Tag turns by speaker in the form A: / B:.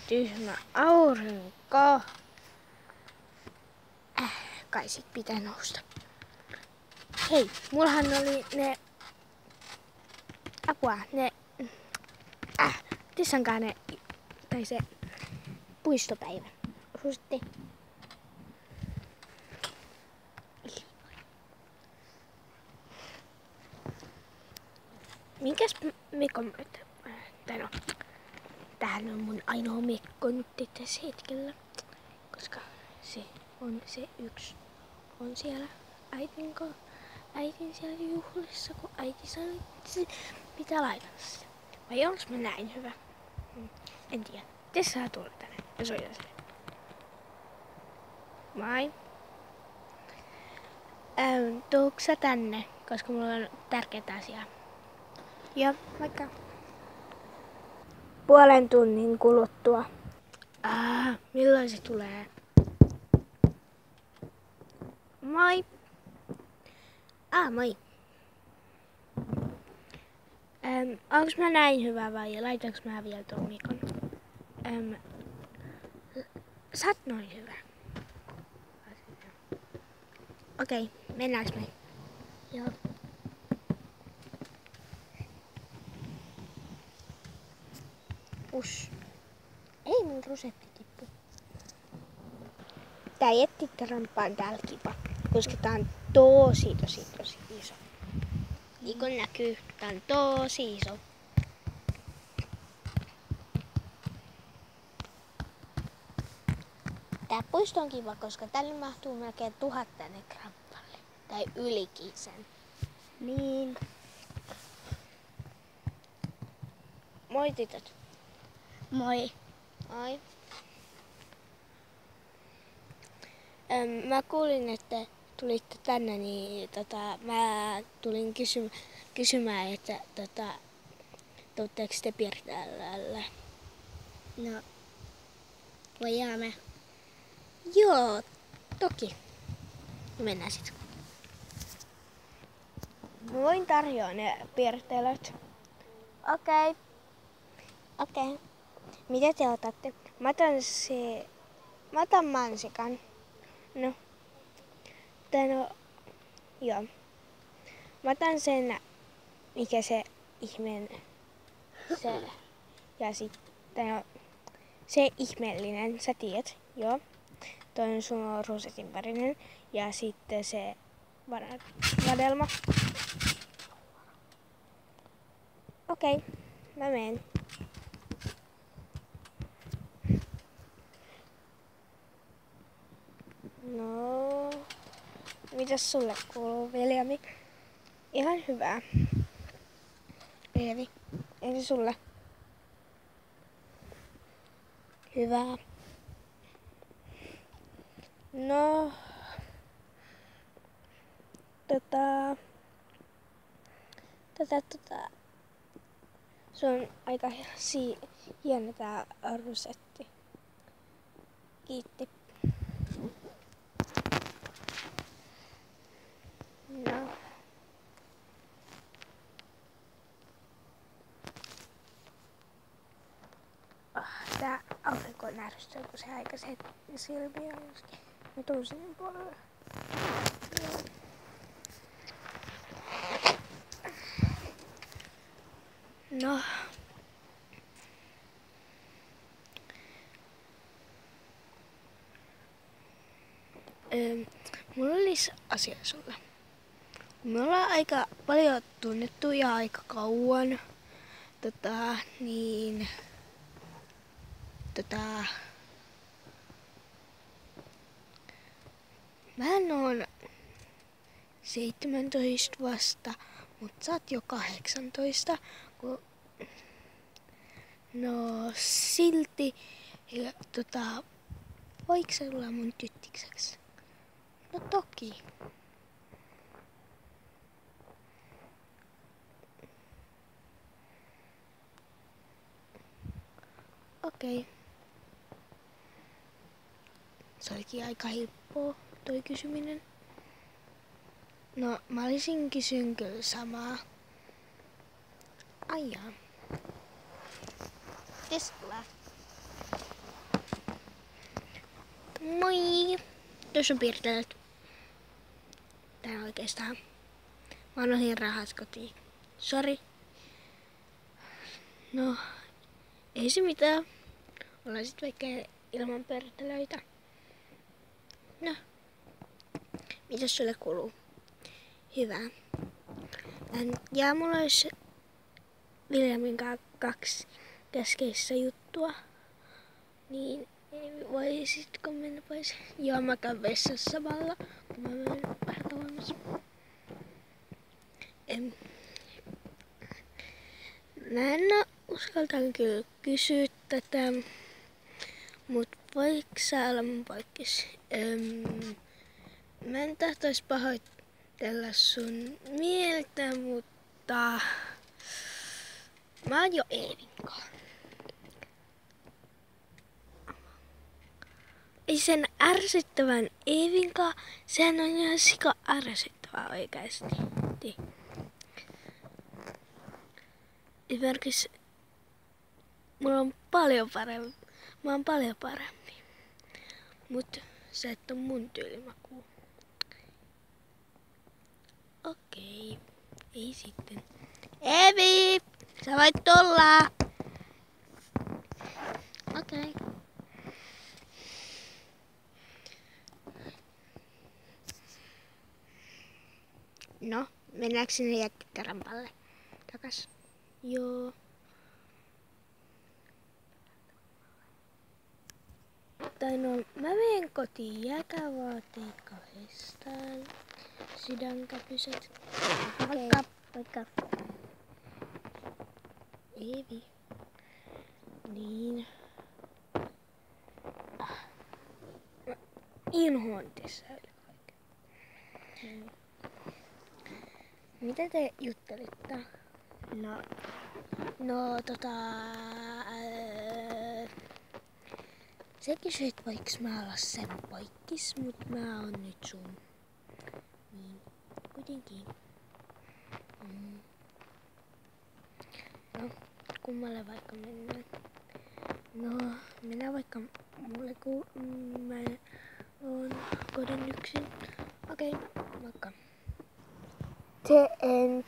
A: tyhmä aurinko. Kai sit pitää nousta. Hei, mullahan oli ne... Apua, ne... Tissankaan ne... Tai se... Puistopäivä. Osuusitte. Minkäs Mikon... Tai no... Tämähän on mun ainoa Mikko nyt tässä hetkellä. Koska se on se yksi. On siellä äitin siellä juhlissa, kun äiti sanoi, että se pitää laittaa sitä. Vai onks mä näin hyvä? En tiedä. Tess saa tulla tänne ja soita sille. Moi. Tuuks sä tänne, koska mulla on tärkeää asiaa? Joo, vaikka. Puolen tunnin kuluttua. Milloin se tulee? Moi. Moi. Onks mä näin hyvä vai laitanko mä vielä tuon Mikon? Sä oot noin hyvä. Okei, mennäänkö me? Joo. Ush. Ei mun rusetti tippu. Tää jättitramppa on täällä kiva, koska tää on tosi iso. Niin kun näkyy, tää on tosi iso. Tää puisto on kiva, koska tänne mahtuu melkein 1000 tänne krampalle. Tai ylikin sen. Niin. Moi tytöt. Moi. Moi. Mä kuulin, että tulitte tänne, niin mä tulin kysymään, että tuutteko te Pirtäälälle? No, voidaan me. Joo, toki. Mennään sit. Mä voin tarjoa ne pirtelöt. Okei. Mitä te otatte? Mä otan mansikan. No. Joo. Mä otan sen, mikä se ihmeen se. Ja sitten se ihmeellinen, sä tiedät, joo. Toi on sun rusetin värinen. Ja sitten se vadelma. Okei, mä menen. No, mitäs sulle kuuluu, Viljami? Ihan hyvää. Eevi, ensi sulle? Hyvää. No, se on aika hieno tää rusetti. Kiitti. No. Tää aurinko närsyttää, kun se aikaiset silmiä joskin. Mä tuun sinne puolelle. No. Mulla olisi asia sulle. Me ollaan aika paljon tunnettu ja aika kauan. Mä oon 17 vasta, mut sä oot jo 18. No silti, ja voiko sä tulla mun tyttikseksi? No toki. Okei. Se olikin aika helppoa toi kysyminen. No mä olisin kysynyt kyllä samaa. Ai jaa. Tesla. Moi! Tuossa on piirtelet. Tää oikeastaan. Mä annoin rahat kotiin. Sori. No, ei se mitään. Ollaan sit vaikka ilman pörttelöitä. No, mitäs sulle kuuluu? Hyvä. Ja mulla olisi Viljamin kanssa 2 keskeistä juttua. Niin voisitko mennä pois? Joo, mä käyn vessassa samalla, kun mä menen vähän kauemmas. Mä en uskaltanut kyllä kysyä tätä, mut voiko sä olla mun poikkis? Mä en tahtois pahoitella sun mieltä, mutta mä oon jo Eevinkaan. Ei sen ärsyttävän Eevinkaan, sehän on ihan sika ärsyttävää oikeesti. Esimerkiksi mulla on paljon parempi. Mä oon paljon parempi. Mut sä et oo mun tyylimakuu. Okei. Ei sitten. Eevi! Sä voit tulla! Okei. No, mennäänkö sinne jättikarampalle takas? Joo. Tai no, mä menen kotiin jääkaavaatteet 2. Sydänkäpyset. Moikka. Eevi. Niin. Inhoan tässä yli kaiken. Mitä te juttelitte? No se kysyi, että voiks mä olla sen poikkis, mut mä oon nyt sun. Niin, kuitenkin. No, kummalle vaikka mennään? No, mennään vaikka mulle, kun mä oon kodin yksin. Okei, moikka. The end.